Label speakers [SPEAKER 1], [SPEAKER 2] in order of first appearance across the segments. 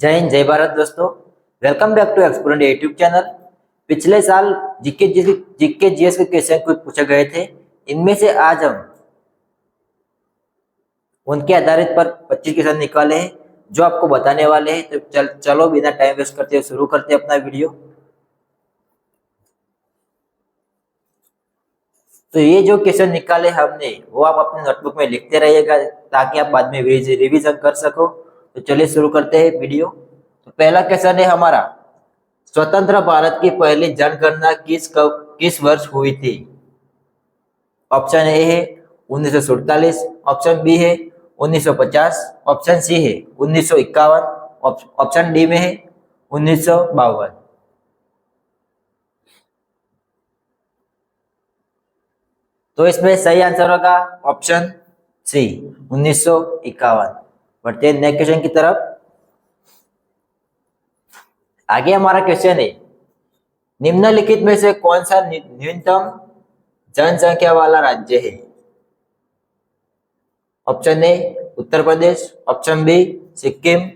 [SPEAKER 1] जय हिंद जय भारत दोस्तों। Welcome back to Explorant YouTube channel. पिछले साल जीके जीएस के क्वेश्चन कुछ पूछे गए थे। इनमें से आज हम उनके आधारित पर 25 क्वेश्चन निकाले हैं जो आपको बताने वाले हैं। तो चलो बिना टाइम वेस्ट करते हुए शुरू करते हैं अपना वीडियो। तो ये जो क्वेश्चन निकाले हमने वो आप अपने नोटबुक में लिखते रहिएगा ताकि आप बाद में रिवीजन कर सको। तो चलिए शुरू करते हैं वीडियो। तो पहला क्वेश्चन है हमारा, स्वतंत्र भारत की पहली जनगणना किस वर्ष हुई थी? ऑप्शन ए है 1947, ऑप्शन बी है 1950, ऑप्शन सी है 1951, ऑप्शन डी में है 1952। तो इसमें सही आंसर होगा ऑप्शन सी 1951। बढ़ते हैं नेक्स्ट क्वेश्चन की तरफ। आगे हमारा क्वेश्चन है, निम्नलिखित में से कौन सा न्यूनतम जनसंख्या वाला राज्य है? Option A Uttar Pradesh, option B Sikkim,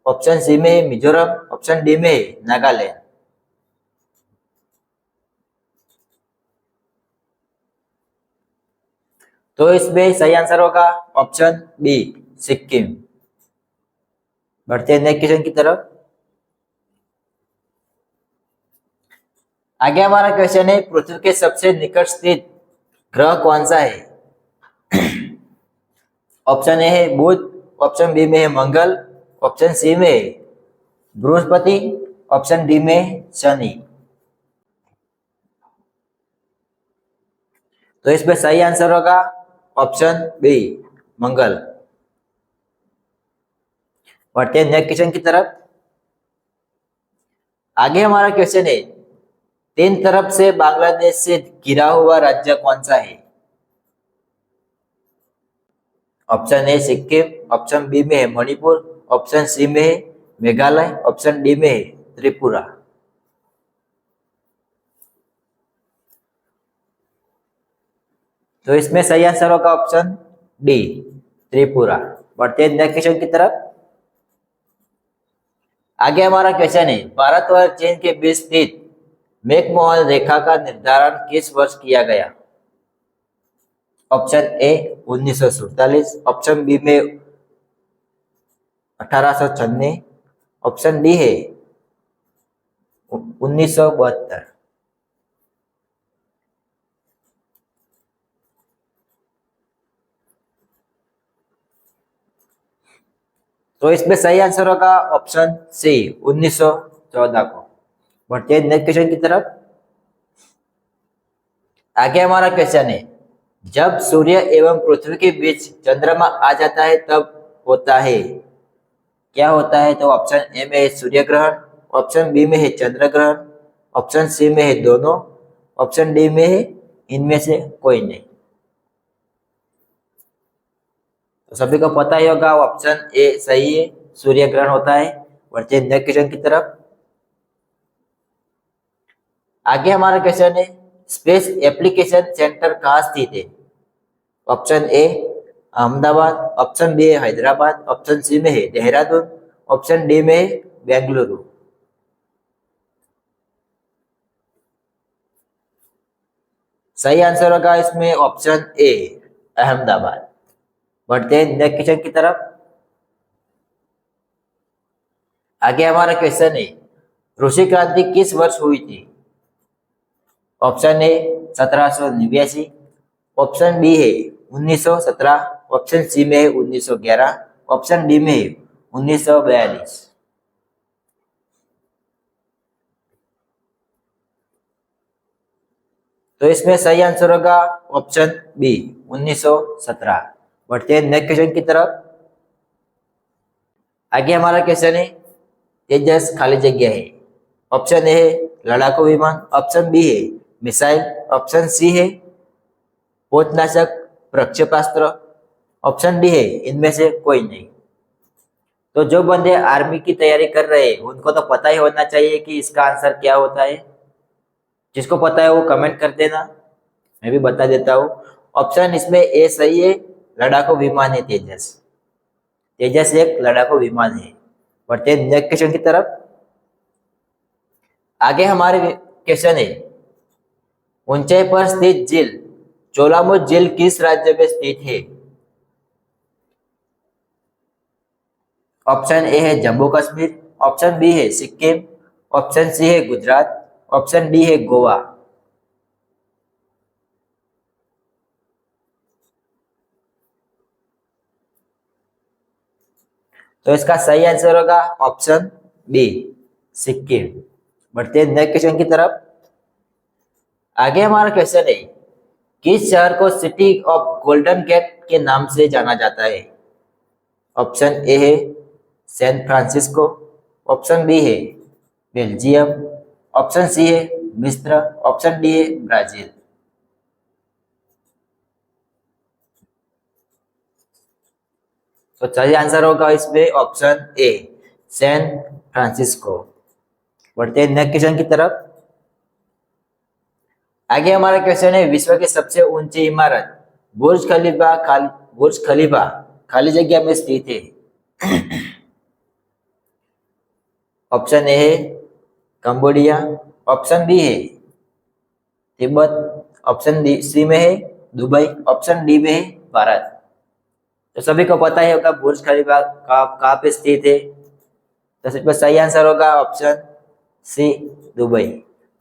[SPEAKER 1] option C में है मिजोरम, ऑप्शन डी में है नागालैंड। तो इसमें सही आंसर होगा ऑप्शन बी सिक्किम। बढ़ते हैं नेक्स्ट क्वेश्चन की तरफ। आगे हमारा क्वेश्चन है, पृथ्वी के सबसे निकट स्थित ग्रह कौन सा है? ऑप्शन ए है बुध, ऑप्शन बी में है मंगल, ऑप्शन सी में है बृहस्पति, ऑप्शन डी में शनि। तो इसमें सही आंसर होगा ऑप्शन बी मंगल। बढ़ते हैं नेक्स्ट क्वेश्चन की तरफ। आगे हमारा क्वेश्चन है, तीन तरफ से बांग्लादेश से घिरा हुआ राज्य कौन सा है? Option A Sikkim, option B में है मणिपुर, ऑप्शन सी में है मेघालय, ऑप्शन डी में है त्रिपुरा। तो इसमें सही आंसर होगा ऑप्शन डी त्रिपुरा। बढ़ते हैं नेक्स्ट क्वेश्चन की तरफ। आगे हमारा क्वेश्चन है, भारत और चीन के बीच स्थित मैकमोहन रेखा का निर्धारण किस वर्ष किया गया? ऑप्शन ए 1947, ऑप्शन बी में 1896, ऑप्शन डी है 1972। तो इसमें सही आंसर होगा ऑप्शन सी 1914 को। बढ़ते हैं नेक्स्ट क्वेश्चन की तरफ। आगे हमारा क्वेश्चन है, जब सूर्य एवं पृथ्वी के बीच चंद्रमा आ जाता है तब होता है क्या होता है? तो ऑप्शन ए में है सूर्य ग्रहण, ऑप्शन बी में है चंद्र ग्रहण, ऑप्शन सी में है दोनों, ऑप्शन डी में है इनमें से कोई नहीं। तो सभी को पता ही होगा ऑप्शन ए सही है, सूर्य ग्रहण होता है। बढ़ते हैं नेक्स्ट क्वेश्चन की तरफ। आगे हमारा क्वेश्चन है, स्पेस एप्लीकेशन सेंटर कहाँ स्थित है? Option A Ahmedabad, option B है हैदराबाद, ऑप्शन सी में है देहरादून, ऑप्शन डी में है बेंगलुरु। सही आंसर होगा इसमें ऑप्शन ए अहमदाबाद। बढ़ते हैं नेक्स्ट क्वेश्चन की तरफ। आगे हमारा क्वेश्चन है, रूसी क्रांति किस वर्ष हुई थी? ऑप्शन ए 1789, ऑप्शन बी है 1917, ऑप्शन सी में है 1911, ऑप्शन डी में है 1942। तो इसमें सही आंसर होगा ऑप्शन बी 1917। बढ़ते हैं नेक्स्ट क्वेश्चन की तरफ। आगे हमारा क्वेश्चन है, तेजस खाली जगह है। ऑप्शन ए है लड़ाकू विमान, ऑप्शन बी है मिसाइल, ऑप्शन सी है पोतनाशक प्रक्षेपास्त्र, ऑप्शन डी है इनमें से कोई नहीं। तो जो बंदे आर्मी की तैयारी कर रहे हैं उनको तो पता ही होना चाहिए कि इसका आंसर क्या होता है। जिसको पता है वो कमेंट कर देना, मैं भी बता देता हूँ। ऑप्शन इसमें ए सही है, लड़ाकू विमान है तेजस। तेजस एक लड़ाकू विमान है। बढ़ते हैं नेक्स्ट क्वेश्चन की तरफ। आगे हमारे क्वेश्चन है, ऊंचाई पर स्थित झील चोलामो झील किस राज्य में स्थित है? ऑप्शन ए है जम्मू कश्मीर, ऑप्शन बी है सिक्किम, ऑप्शन सी है गुजरात, ऑप्शन डी है गोवा। तो इसका सही आंसर होगा ऑप्शन बी सिक्किम। बढ़ते हैं नेक्स्ट क्वेश्चन की तरफ। आगे हमारा क्वेश्चन है, किस शहर को सिटी ऑफ गोल्डन गेट के नाम से जाना जाता है? ऑप्शन ए है सैन फ्रांसिस्को, ऑप्शन बी है बेल्जियम, ऑप्शन सी है मिस्र, ऑप्शन डी है ब्राजील। तो सही आंसर होगा इसमें ऑप्शन ए सैन फ्रांसिस्को। बढ़ते हैं नेक्स्ट क्वेश्चन की तरफ। आगे हमारा क्वेश्चन है, विश्व की सबसे ऊंची इमारत बुर्ज खलीफा खाली जगह में स्थित है? ऑप्शन ए है कंबोडिया, ऑप्शन बी है तिब्बत, ऑप्शन डी सी में है दुबई, ऑप्शन डी में है भारत। तो सभी को पता ही होगा बुर्ज खलीफा कहाँ पे स्थित है। तो इसमें सही आंसर होगा ऑप्शन सी दुबई।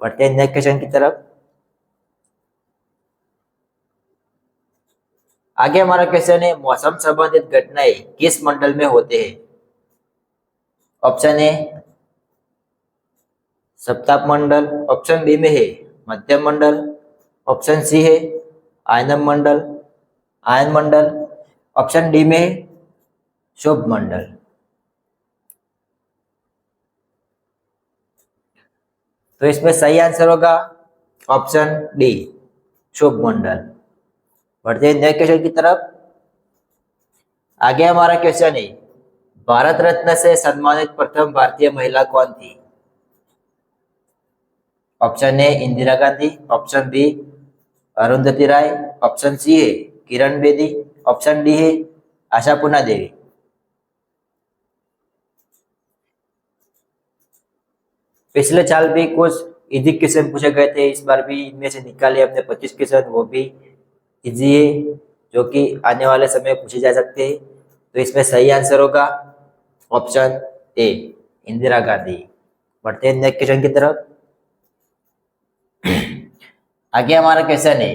[SPEAKER 1] बढ़ते हैं नेक्स्ट क्वेश्चन की तरफ। आगे हमारा क्वेश्चन है, मौसम संबंधित घटनाएं किस मंडल में होते हैं? ऑप्शन ए सप्ताह मंडल, ऑप्शन बी में है मध्यम मंडल, ऑप्शन सी है आयन मंडल, ऑप्शन डी में है शुभ मंडल। तो इसमें सही आंसर होगा ऑप्शन डी शुभ मंडल। बढ़ते हैं नेक्स्ट क्वेश्चन की तरफ। आगे हमारा क्वेश्चन है, भारत रत्न से सम्मानित प्रथम भारतीय महिला कौन थी? Option A Indira Gandhi, option B Arundhati Roy, option C है किरण बेदी, ऑप्शन डी है आशापूर्णा देवी। पिछले साल भी कुछ इजी क्वेश्चन पूछे गए थे, इस बार भी इनमें से निकाले अपने 25 क्वेश्चन, वो भी इजी है जो कि आने वाले समय में पूछे जा सकते हैं। तो इसमें सही आंसर होगा ऑप्शन ए इंदिरा गांधी। बढ़ते हैं नेक्स्ट क्वेश्चन की तरफ। आगे हमारा क्वेश्चन है,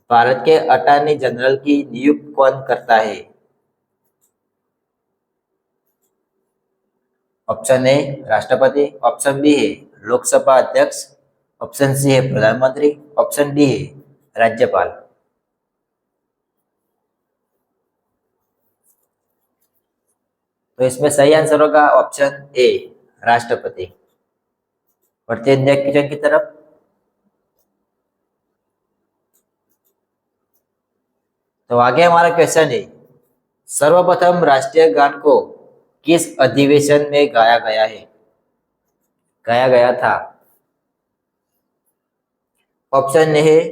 [SPEAKER 1] भारत के अटॉर्नी जनरल की नियुक्ति कौन करता है? ऑप्शन ए राष्ट्रपति, ऑप्शन बी है लोकसभा अध्यक्ष, ऑप्शन सी है प्रधानमंत्री, ऑप्शन डी है राज्यपाल। तो इसमें सही आंसर होगा ऑप्शन ए राष्ट्रपति। बढ़ते हैं नेक्स्ट क्वेश्चन की तरफ। तो आगे हमारा क्वेश्चन है, सर्वप्रथम राष्ट्रीय गान को किस अधिवेशन में गाया गया था? ऑप्शन ए है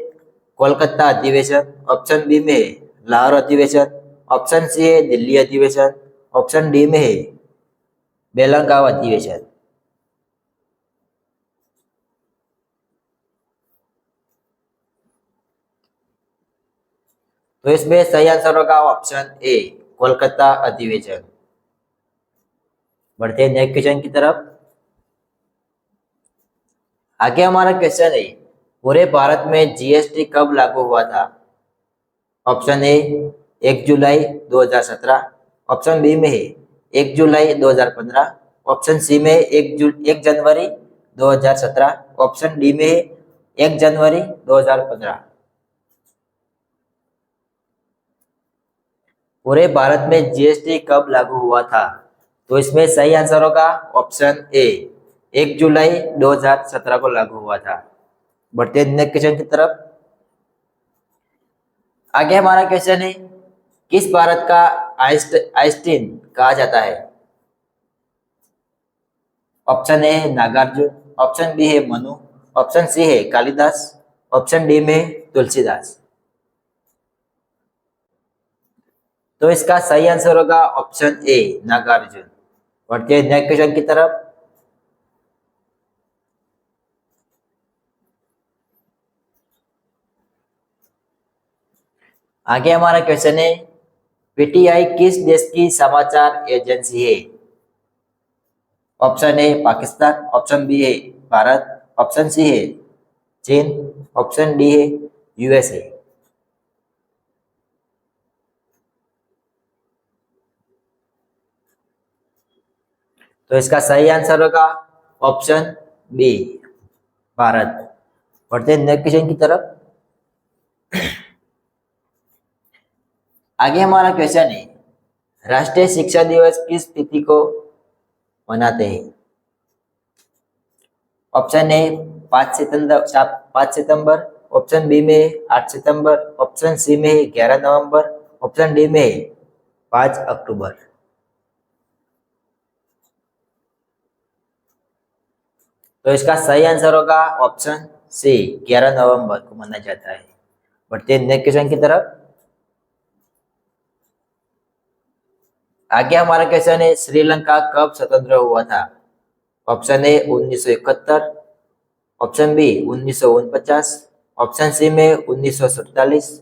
[SPEAKER 1] कोलकाता अधिवेशन, ऑप्शन बी में है लाहौर अधिवेशन, ऑप्शन सी है दिल्ली अधिवेशन, ऑप्शन डी में है बेलगांव अधिवेशन। तो इसमें सही आंसर होगा ऑप्शन ए कोलकाता अधिवेशन। बढ़ते हैं नेक्स्ट क्वेश्चन की तरफ। आगे हमारा क्वेश्चन है, पूरे भारत में जीएसटी कब लागू हुआ था? ऑप्शन ए 1 जुलाई 2017, ऑप्शन बी में है 1 जुलाई 2015, ऑप्शन सी में 1 जनवरी 2017, ऑप्शन डी में है 1 जनवरी 2015। पूरे भारत में जीएसटी कब लागू हुआ था? तो इसमें सही आंसर होगा ऑप्शन ए 1 जुलाई 2017 को लागू हुआ था। बढ़ते हैं नेक्स्ट क्वेश्चन की तरफ। आगे हमारा क्वेश्चन है, किस भारत का आइंस्टीन कहा जाता है? ऑप्शन ए है नागार्जुन, ऑप्शन बी है मनु, ऑप्शन सी है कालिदास, ऑप्शन डी में तुलसीदास। तो इसका सही आंसर होगा ऑप्शन ए नागार्जुन। बढ़ते हैं नेक्स्ट क्वेश्चन की तरफ। आगे हमारा क्वेश्चन है, पीटीआई किस देश की समाचार एजेंसी है? Option A Pakistan, option B है भारत, ऑप्शन सी है चीन, ऑप्शन डी है यूएसए। तो इसका सही आंसर होगा ऑप्शन बी भारत। बढ़ते हैं नेक्स्ट क्वेश्चन की तरफ। आगे हमारा क्वेश्चन है, राष्ट्रीय शिक्षा दिवस किस तिथि को मनाते हैं? ऑप्शन ए 5 सितंबर, ऑप्शन बी में 8 सितंबर, ऑप्शन सी में 11 नवंबर, ऑप्शन डी में 5 अक्टूबर। तो इसका सही आंसर होगा ऑप्शन सी 11 नवंबर को मनाया जाता है। बढ़ते हैं नेक्स्ट क्वेश्चन की तरफ। आगे हमारा क्वेश्चन है, श्रीलंका कब स्वतंत्र हुआ था? Option A 1971, option B 1949, option C में 1947,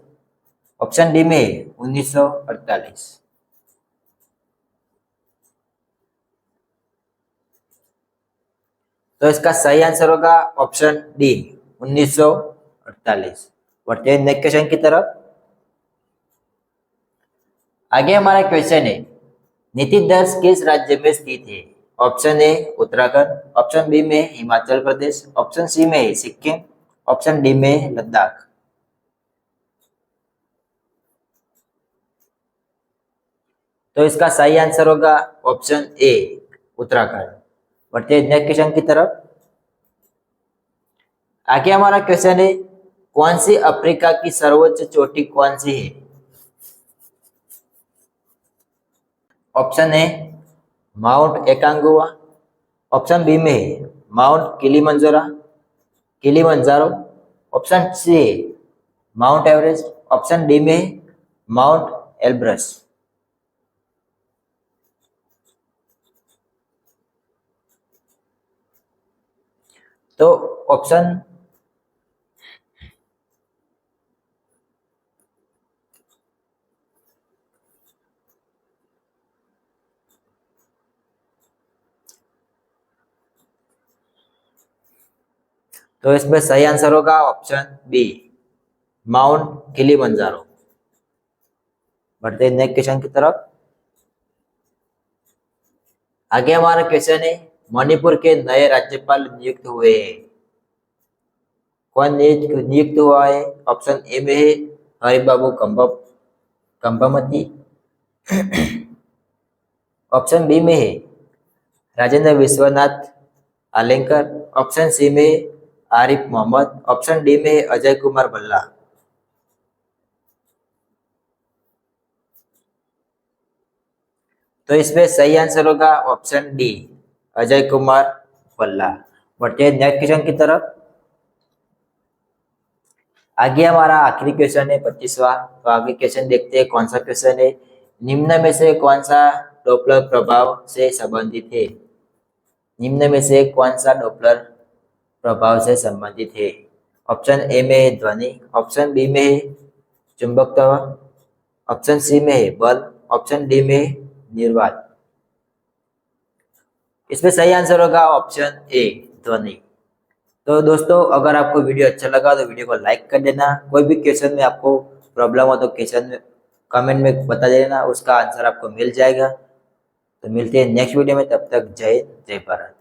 [SPEAKER 1] ऑप्शन डी में 1948। तो इसका सही आंसर होगा ऑप्शन डी 1948। बढ़ते हैं नेक्स्ट क्वेश्चन की तरफ। आगे हमारा क्वेश्चन है, नीति दर्श किस राज्य में स्थित है? Option A Uttarakhand, option B में हिमाचल प्रदेश, ऑप्शन सी में सिक्किम, ऑप्शन डी में लद्दाख। तो इसका सही आंसर होगा ऑप्शन ए उत्तराखंड। बढ़ते हैं नेक्स्ट क्वेश्चन की तरफ। आगे हमारा क्वेश्चन है, कौन सी अफ्रीका की सर्वोच्च चोटी कौन सी है? Option A mount Aconcagua, option B में है माउंट किलीमंजारो, ऑप्शन सी है माउंट एवरेस्ट, ऑप्शन डी में है माउंट एल्ब्रस। तो ऑप्शन तो इसमें सही आंसर होगा ऑप्शन बी माउंट किलीमंजारो। बढ़ते हैं नेक्स्ट क्वेश्चन की तरफ। आगे हमारा क्वेश्चन है, मणिपुर के नए राज्यपाल नियुक्त हुए हैं। कौन नियुक्त हुआ है? ऑप्शन ए में है हरिबाबू कंबामती, ऑप्शन बी में है राजेंद्र विश्वनाथ आलेंकर, ऑप्शन सी में आरिफ मोहम्मद, ऑप्शन डी में अजय कुमार भल्ला। तो इसमें सही आंसर होगा ऑप्शन डी अजय कुमार भल्ला। बढ़ते हैं नेक्स्ट क्वेश्चन की तरफ। आगे हमारा आखिरी क्वेश्चन है 25वां। तो आगे क्वेश्चन देखते हैं कौन सा क्वेश्चन है, निम्न में से कौन सा डॉपलर प्रभाव से संबंधित है? निम्न में से कौन सा डॉपलर प्रभाव से संबंधित है? ऑप्शन ए में है ध्वनि, ऑप्शन बी में है चुंबकत्व, ऑप्शन सी में है बल, ऑप्शन डी में निर्वात। इसमें सही आंसर होगा ऑप्शन ए ध्वनि। तो दोस्तों, अगर आपको वीडियो अच्छा लगा तो वीडियो को लाइक कर देना। कोई भी क्वेश्चन में आपको प्रॉब्लम हो तो क्वेश्चन में कमेंट में बता देना, उसका आंसर आपको मिल जाएगा। तो मिलते हैं नेक्स्ट वीडियो में, तब तक जय जय भारत।